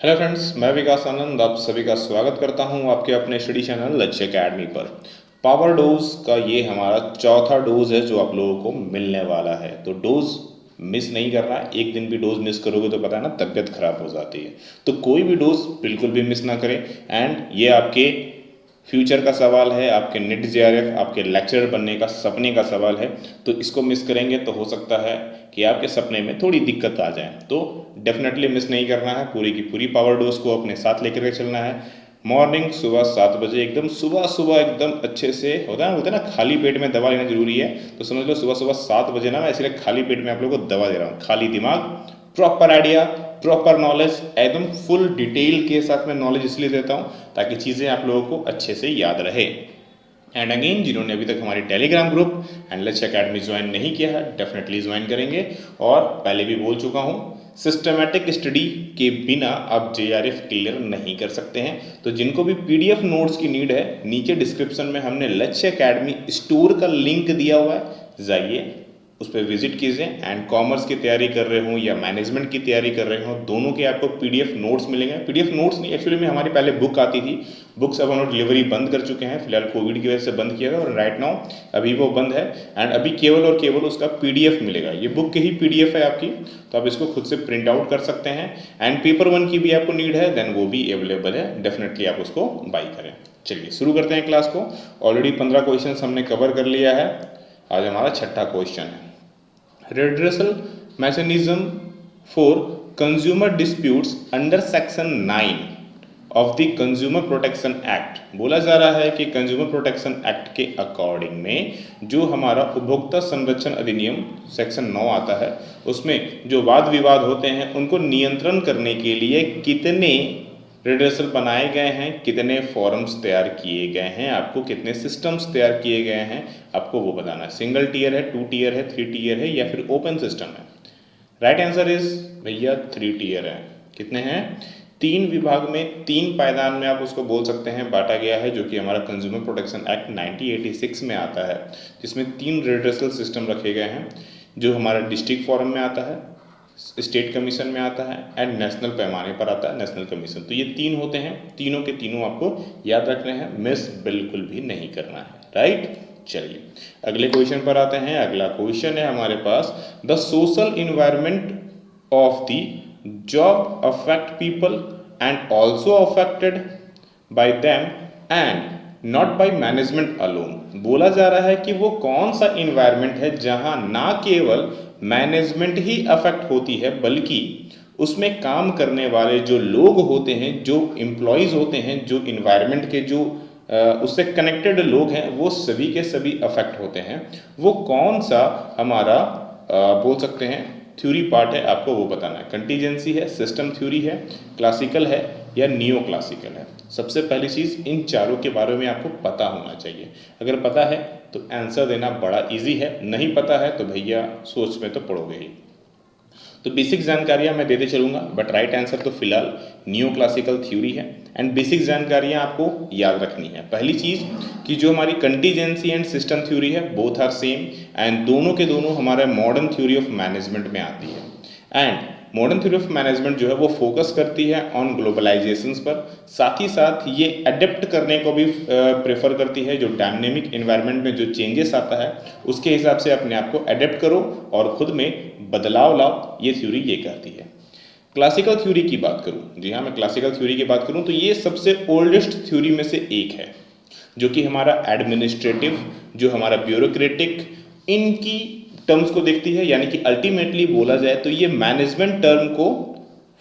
Hello friends, मैं विकास आनंद आप सभी का स्वागत करता हूं आपके अपने स्टडी चैनल लक्ष्य एकेडमी पर। पावर डोज का ये हमारा चौथा डोज है जो आप लोगों को मिलने वाला है। तो डोज मिस नहीं करना है। एक दिन भी डोज मिस करोगे तो पता है ना, तबीयत खराब हो जाती है। तो कोई भी डोज बिल्कुल भी मिस ना करें। एंड ये आपके फ्यूचर का सवाल है, आपके नेट जेआरएफ, आपके लेक्चरर बनने का सपने का सवाल है। तो इसको मिस करेंगे तो हो सकता है कि आपके सपने में थोड़ी दिक्कत आ जाए। तो डेफिनेटली मिस नहीं करना है। पूरी की पूरी पावर डोज को अपने साथ लेकर के चलना है। मॉर्निंग सुबह 7 बजे एकदम सुबह सुबह एकदम अच्छे से होता है, बोलते हैं ना खाली पेट में दवा लेना जरूरी है। तो समझ लो सुबह सुबह 7 बजे ना, मैं इसलिए खाली पेट में आप लोगों को दवा दे रहा हूँ। खाली दिमाग, प्रॉपर आइडिया, प्रॉपर नॉलेज, एकदम फुल डिटेल के साथ में नॉलेज इसलिए देता हूँ ताकि चीज़ें आप लोगों को अच्छे से याद रहे। एंड अगेन, जिन्होंने अभी तक हमारी टेलीग्राम ग्रुप एंड लक्ष्य अकेडमी ज्वाइन नहीं किया है, डेफिनेटली ज्वाइन करेंगे। और पहले भी बोल चुका हूँ, सिस्टमैटिक स्टडी के बिना आप जेआरएफ क्लियर नहीं कर सकते हैं। तो जिनको भी पीडीएफ नोट्स की नीड है, नीचे डिस्क्रिप्शन में हमने लक्ष्य अकेडमी स्टोर का लिंक दिया हुआ है, जाइए उस पर विजिट कीजिए। एंड कॉमर्स की तैयारी कर रहे हो या मैनेजमेंट की तैयारी कर रहे हो, दोनों के आपको पीडीएफ नोट्स मिलेंगे। पीडीएफ नोट्स नहीं, एक्चुअली में हमारी पहले बुक आती थी। बुक्स अब हम लोग डिलीवरी बंद कर चुके हैं, फिलहाल कोविड की वजह से बंद किया था और राइट नाउ अभी वो बंद है। एंड अभी केवल और केवल उसका पीडीएफ मिलेगा। ये बुक की ही पीडीएफ है आपकी, तो आप इसको खुद से प्रिंट आउट कर सकते हैं। एंड पेपर वन की भी आपको नीड है, देन वो भी अवेलेबल है, डेफिनेटली आप उसको बाई करें। चलिए शुरू करते हैं क्लास को। ऑलरेडी 15 क्वेश्चन हमने कवर कर लिया है। आज हमारा छठा क्वेश्चन है, redressal mechanism for consumer disputes under section 9 of the consumer protection act. बोला जा रहा है कि कंज्यूमर प्रोटेक्शन एक्ट के अकॉर्डिंग में जो हमारा उपभोक्ता संरक्षण अधिनियम सेक्शन 9 आता है, उसमें जो वाद विवाद होते हैं उनको नियंत्रण करने के लिए कितने रिड्रेसल बनाए गए हैं, कितने फॉर्म्स तैयार किए गए हैं, आपको कितने सिस्टम्स तैयार किए गए हैं, आपको वो बताना है। सिंगल टीयर है, 2 टीयर है, 3 टीयर है या फिर ओपन सिस्टम है। राइट आंसर इज भैया 3 टीयर है। कितने हैं? 3 विभाग में, 3 पायदान में आप उसको बोल सकते हैं बांटा गया है, जो कि हमारा कंज्यूमर प्रोटेक्शन एक्ट 1986 में आता है, जिसमें 3 रिड्रेसल सिस्टम रखे गए हैं। जो हमारा डिस्ट्रिक्ट फॉरम में आता है, स्टेट कमीशन में आता है एंड नेशनल पैमाने पर आता है नेशनल कमीशन। तो ये 3 होते हैं, तीनों के तीनों आपको याद रखने हैं, मिस बिल्कुल भी नहीं करना है। राइट, चलिए अगले क्वेश्चन पर आते हैं। अगला क्वेश्चन है हमारे पास, the social environment of the job affect people and also affected by them and not by management alone. बोला जा रहा है कि वो कौन सा इन्वायरमेंट है जहां ना केवल मैनेजमेंट ही अफेक्ट होती है, बल्कि उसमें काम करने वाले जो लोग होते हैं, जो एम्प्लॉयज़ होते हैं, जो इन्वायरमेंट के जो उससे कनेक्टेड लोग हैं, वो सभी के सभी अफेक्ट होते हैं। वो कौन सा हमारा बोल सकते हैं थ्योरी पार्ट है, आपको वो बताना है। कंटीजेंसी है, सिस्टम थ्योरी है, क्लासिकल है या नियो क्लासिकल है। सबसे पहली चीज़, इन चारों के बारे में आपको पता होना चाहिए। अगर पता है तो आंसर देना बड़ा इजी है, नहीं पता है तो भैया सोच में तो पड़ोगे ही। तो बेसिक जानकारियां मैं देते चलूँगा, बट राइट आंसर तो फिलहाल न्यू क्लासिकल थ्योरी है। एंड बेसिक जानकारियां आपको याद रखनी है। पहली चीज़ कि जो हमारी कंटीजेंसी एंड सिस्टम थ्योरी है, बोथ आर सेम एंड दोनों के दोनों हमारे मॉडर्न थ्योरी ऑफ मैनेजमेंट में आती है। And modern theory of management जो है वो फोकस करती है ऑन ग्लोबलाइजेशंस पर, साथ ही साथ ये अडेप्ट करने को भी प्रेफर करती है। जो डायनेमिक इन्वायरमेंट में जो चेंजेस आता है उसके हिसाब से अपने आप को अडेप्ट करो और खुद में बदलाव लाओ, ये थ्योरी ये कहती है। क्लासिकल थ्योरी की बात करूं, जी हाँ, मैं क्लासिकल थ्योरी की बात करूं तो ये सबसे ओल्डेस्ट थ्योरी में से एक है, जो कि हमारा एडमिनिस्ट्रेटिव, जो हमारा ब्यूरोक्रेटिक, इनकी टर्म्स को देखती है। यानी कि अल्टीमेटली बोला जाए तो ये मैनेजमेंट टर्म को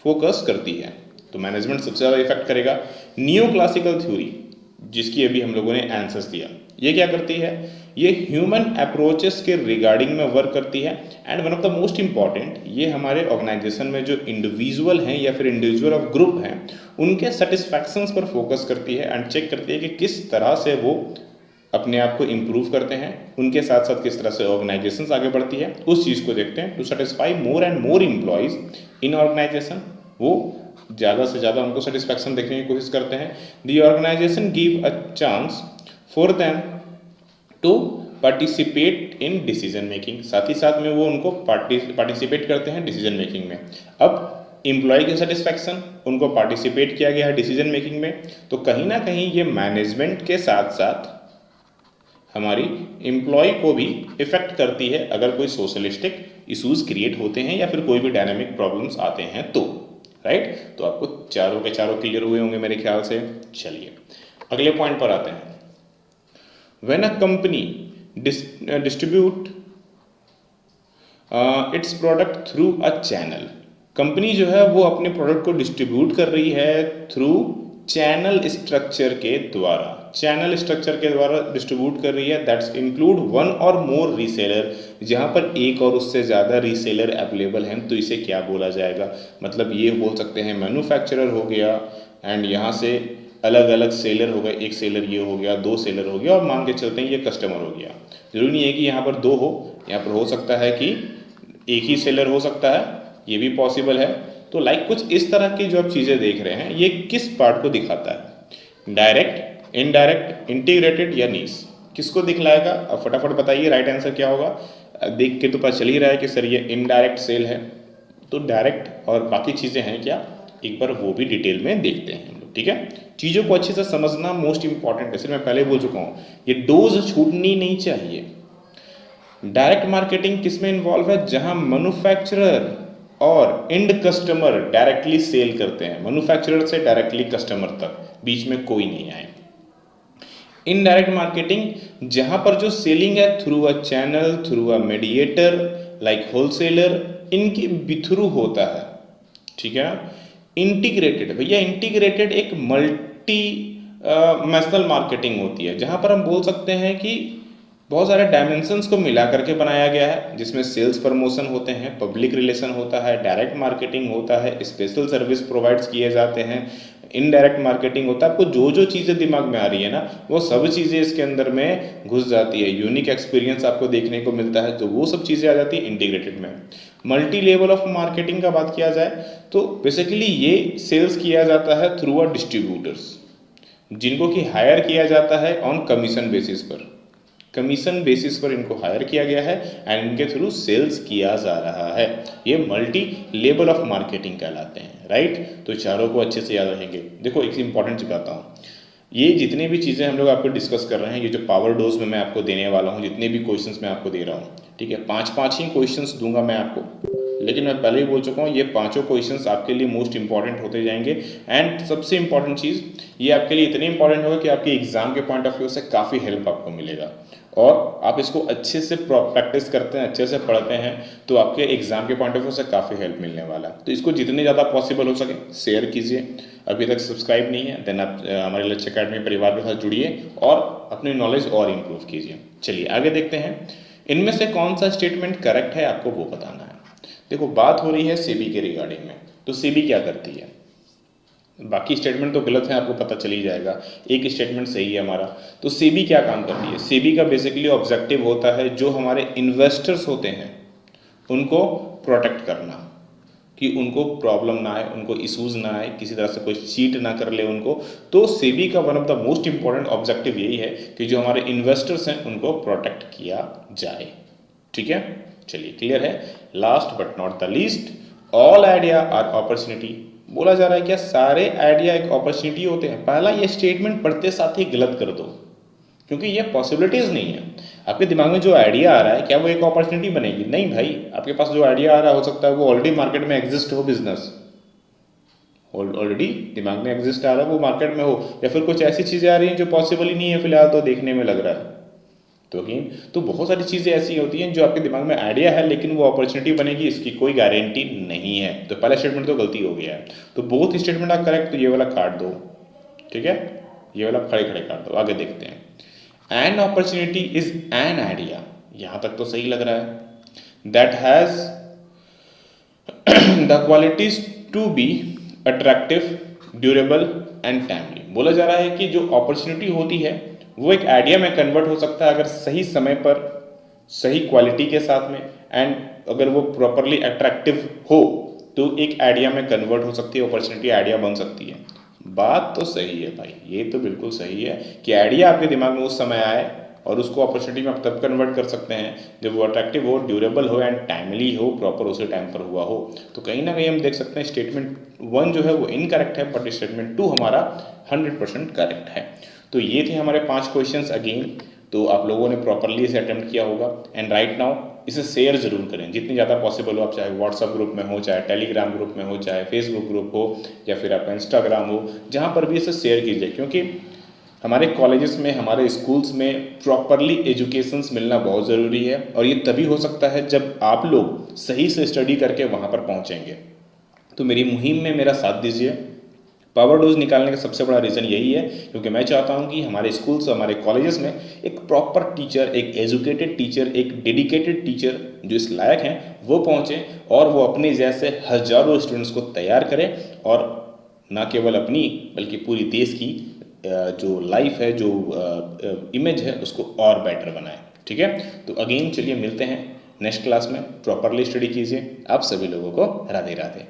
फोकस करती है। तो मैनेजमेंट सबसे ज़्यादा इफेक्ट करेगा। नियो क्लासिकल थ्योरी, जिसकी अभी हम लोगों ने आंसर्स दिया, ये क्या करती है? ये ह्यूमन अप्रोचेस के रिगार्डिंग में वर्क करती है। And one of the most important, ये हमारे ऑर्गेनाइजेशन में जो इंडिविजुअल हैं या फिर इंडिविजुअल ऑफ ग्रुप हैं, उनके सेटिस्फैक्शंस पर फोकस करती है एंड चेक करती है कि किस तरह से वो अपने आप को इम्प्रूव करते हैं, उनके साथ साथ किस तरह से ऑर्गेनाइजेशंस आगे बढ़ती है, उस चीज़ को देखते हैं। To satisfy more and more employees in organisation, वो ज़्यादा से ज़्यादा उनको सेटिस्फैक्शन देखने की कोशिश करते हैं। The organisation give a chance for them to participate in decision making, साथ ही साथ में वो उनको पार्टिसिपेट करते हैं डिसीजन मेकिंग में। अब एम्प्लॉय की सेटिस्फैक्शन, उनको पार्टिसिपेट किया गया है डिसीजन मेकिंग में, तो कहीं ना कहीं ये मैनेजमेंट के साथ साथ हमारी एम्प्लॉय को भी इफेक्ट करती है अगर कोई सोशलिस्टिक इश्यूज क्रिएट होते हैं या फिर कोई भी डायनामिक प्रॉब्लम्स आते हैं तो, राइट। तो आपको चारों के चारों क्लियर हुए होंगे मेरे ख्याल से। चलिए अगले पॉइंट पर आते हैं। When a company distribute it's product through a channel, company जो है वो अपने प्रोडक्ट को डिस्ट्रीब्यूट कर रही है थ्रू चैनल स्ट्रक्चर के द्वारा, चैनल स्ट्रक्चर के द्वारा डिस्ट्रीब्यूट कर रही है, दैट्स इंक्लूड वन और मोर रीसेलर, जहाँ पर एक और उससे ज़्यादा रीसेलर अवेलेबल हैं, तो इसे क्या बोला जाएगा? मतलब ये बोल सकते हैं मैन्युफैक्चरर हो गया, एंड यहाँ से अलग अलग सेलर हो गए, एक सेलर ये हो गया, दो सेलर हो गया, और मान के चलते हैं ये कस्टमर हो गया। जरूरी नहीं है कि यहाँ पर दो हो, यहाँ पर हो सकता है कि एक ही सेलर हो सकता है, ये भी पॉसिबल है। तो लाइक कुछ इस तरह की जो आप चीज़ें देख रहे हैं, ये किस पार्ट को दिखाता है? डायरेक्ट, इनडायरेक्ट, इंटीग्रेटेड या नीश, किसको दिखलाएगा? अब फटाफट बताइए राइट आंसर क्या होगा। देख के तो पता चल ही रहा है कि सर ये इनडायरेक्ट सेल है, तो डायरेक्ट और बाकी चीज़ें हैं क्या, एक बार वो भी डिटेल में देखते हैं हम लोग, ठीक है। चीज़ों को अच्छे से समझना मोस्ट इंपॉर्टेंट है, सिर्फ मैं पहले बोल चुका हूँ, ये डोज छूटनी नहीं चाहिए। डायरेक्ट मार्केटिंग किस में इन्वॉल्व है? जहां मैन्युफैक्चरर और एंड कस्टमर डायरेक्टली सेल करते हैं, मैन्युफैक्चरर से डायरेक्टली कस्टमर तक, बीच में कोई नहीं आए। इनडायरेक्ट मार्केटिंग जहां पर जो सेलिंग है through a channel, through a mediator like wholesaler, इनके थ्रू होता है, ठीक है ना। इंटीग्रेटेड, भैया इंटीग्रेटेड एक मल्टी नेशनल मार्केटिंग होती है, जहां पर हम बोल सकते हैं कि बहुत सारे डायमेंशंस को मिला करके बनाया गया है, जिसमें सेल्स प्रमोशन होते हैं, पब्लिक रिलेशन होता है, डायरेक्ट मार्केटिंग होता है, स्पेशल सर्विस प्रोवाइड्स किए जाते हैं, इनडायरेक्ट मार्केटिंग होता है। आपको जो जो चीज़ें दिमाग में आ रही है ना, वो सब चीज़ें इसके अंदर में घुस जाती है। यूनिक एक्सपीरियंस आपको देखने को मिलता है, तो वो सब चीज़ें आ जाती है इंटीग्रेटेड में। मल्टी लेवल ऑफ मार्केटिंग का बात किया जाए तो बेसिकली ये सेल्स किया जाता है थ्रू अ डिस्ट्रीब्यूटर्स, जिनको कि हायर किया जाता है ऑन कमीशन बेसिस पर, कमीशन बेसिस पर इनको हायर किया गया है एंड इनके थ्रू सेल्स किया जा रहा है। ये मल्टी लेवल ऑफ मार्केटिंग कहलाते हैं, राइट। तो चारों को अच्छे से याद रखेंगे। देखो एक इंपॉर्टेंट चीज बताता हूँ, ये जितने भी चीज़ें हम लोग आपको डिस्कस कर रहे हैं, ये जो पावर डोज में मैं आपको देने वाला हूँ, जितने भी क्वेश्चंस मैं आपको दे रहा हूँ, ठीक है, 5-5 ही क्वेश्चंस दूंगा मैं आपको, लेकिन मैं पहले ही बोल चुका हूँ ये पांचों क्वेश्चंस आपके लिए मोस्ट इंपॉर्टेंट होते जाएंगे। एंड सबसे इंपॉर्टेंट चीज़ ये आपके लिए इतनी इंपॉर्टेंट होगा कि आपके एग्जाम के पॉइंट ऑफ व्यू से काफ़ी हेल्प आपको मिलेगा, और आप इसको अच्छे से प्रैक्टिस करते हैं, अच्छे से पढ़ते हैं, तो आपके एग्जाम के पॉइंट ऑफ व्यू से काफ़ी हेल्प मिलने वाला है। तो इसको जितने ज़्यादा पॉसिबल हो सके शेयर कीजिए। अभी तक सब्सक्राइब नहीं है देन आप हमारे लक्ष्य अकेडमी परिवार के साथ जुड़िए और अपनी नॉलेज और इम्प्रूव कीजिए। चलिए आगे देखते हैं, इनमें से कौन सा स्टेटमेंट करेक्ट है आपको वो बताना है। देखो बात हो रही है सेबी के रिगार्डिंग में, तो सेबी क्या करती है? बाकी स्टेटमेंट तो गलत है, आपको पता चल ही जाएगा, एक स्टेटमेंट सही है हमारा। तो सेबी क्या काम करती है? सेबी का बेसिकली ऑब्जेक्टिव होता है जो हमारे इन्वेस्टर्स होते हैं उनको प्रोटेक्ट करना, कि उनको प्रॉब्लम ना आए, उनको इश्यूज ना आए, किसी तरह से कोई चीट ना कर ले उनको। तो सेबी का one of the most important objective यही है कि जो हमारे इन्वेस्टर्स हैं उनको प्रोटेक्ट किया जाए, ठीक है। चलिए क्लियर है। Last but not the least, all idea are opportunity. बोला जा रहा है क्या सारे आइडिया एक अपॉर्चुनिटी होते हैं? पहला ये स्टेटमेंट पढ़ते साथ ही गलत कर दो, क्योंकि ये पॉसिबिलिटीज नहीं है। आपके दिमाग में जो आइडिया आ रहा है क्या वो एक अपॉर्चुनिटी बनेगी? नहीं भाई, आपके पास जो आइडिया आ रहा हो सकता है वो ऑलरेडी मार्केट में एग्जिस्ट हो, बिजनेस ऑलरेडी दिमाग में एग्जिस्ट आ रहा है, वो मार्केट में हो, या फिर कुछ ऐसी चीजें आ रही हैं जो पॉसिबल ही नहीं है फिलहाल, तो देखने में लग रहा है। तो बहुत सारी चीज़ें ऐसी होती हैं जो आपके दिमाग में आइडिया है लेकिन वो अपॉर्चुनिटी बनेगी इसकी कोई गारंटी नहीं है। तो पहला स्टेटमेंट तो गलती हो गया है, तो बोथ स्टेटमेंट आप करेक्ट, तो ये वाला काट दो, ठीक है, ये वाला खड़े खड़े काट दो। आगे देखते हैं, an opportunity is an idea, यहां तक तो सही लग रहा है, that has the qualities to be attractive, durable and timely. बोला जा रहा है कि जो अपॉर्चुनिटी होती है वो एक आइडिया में कन्वर्ट हो सकता है अगर सही समय पर, सही क्वालिटी के साथ में, एंड अगर वो प्रॉपरली अट्रैक्टिव हो तो एक आइडिया में कन्वर्ट हो सकती है, अपॉर्चुनिटी आइडिया बन सकती है। बात तो सही है भाई, ये तो बिल्कुल सही है कि आइडिया आपके दिमाग में उस समय आए और उसको अपॉर्चुनिटी में आप तब कन्वर्ट कर सकते हैं जब वो अट्रैक्टिव हो, ड्यूरेबल हो एंड टाइमली हो, प्रॉपर उसी टाइम पर हुआ हो। तो कहीं ना कहीं हम देख सकते हैं स्टेटमेंट 1 जो है वो इनकरेक्ट है, बट स्टेटमेंट 2 हमारा 100% करेक्ट है। तो ये थे हमारे 5 क्वेश्चंस अगेन। तो आप लोगों ने प्रॉपरली इसे अटेम्प्ट किया होगा एंड राइट नाउ इसे शेयर जरूर करें जितनी ज़्यादा पॉसिबल हो। आप चाहे व्हाट्सअप ग्रुप में हो, चाहे टेलीग्राम ग्रुप में हो, चाहे फेसबुक ग्रुप हो, या फिर आपका इंस्टाग्राम हो, जहाँ पर भी इसे शेयर कीजिए, क्योंकि हमारे कॉलेजेस में, हमारे स्कूल्स में प्रॉपरली एजुकेशंस मिलना बहुत ज़रूरी है। और ये तभी हो सकता है जब आप लोग सही से स्टडी करके वहाँ पर पहुँचेंगे। तो मेरी मुहिम में मेरा साथ दीजिए। पावर डोज निकालने का सबसे बड़ा रीज़न यही है, क्योंकि मैं चाहता हूँ कि हमारे स्कूल्स, हमारे कॉलेजेस में एक प्रॉपर टीचर, एक एजुकेटेड टीचर, एक डेडिकेटेड टीचर जो इस लायक हैं वो पहुँचे और वो अपने जैसे हज़ारों स्टूडेंट्स को तैयार करें और ना केवल अपनी बल्कि पूरी देश की जो लाइफ है, जो इमेज है, उसको और बेटर बनाए। ठीक है, तो अगेन चलिए मिलते हैं नेक्स्ट क्लास में। प्रॉपरली स्टडी कीजिए। आप सभी लोगों को राधे राधे।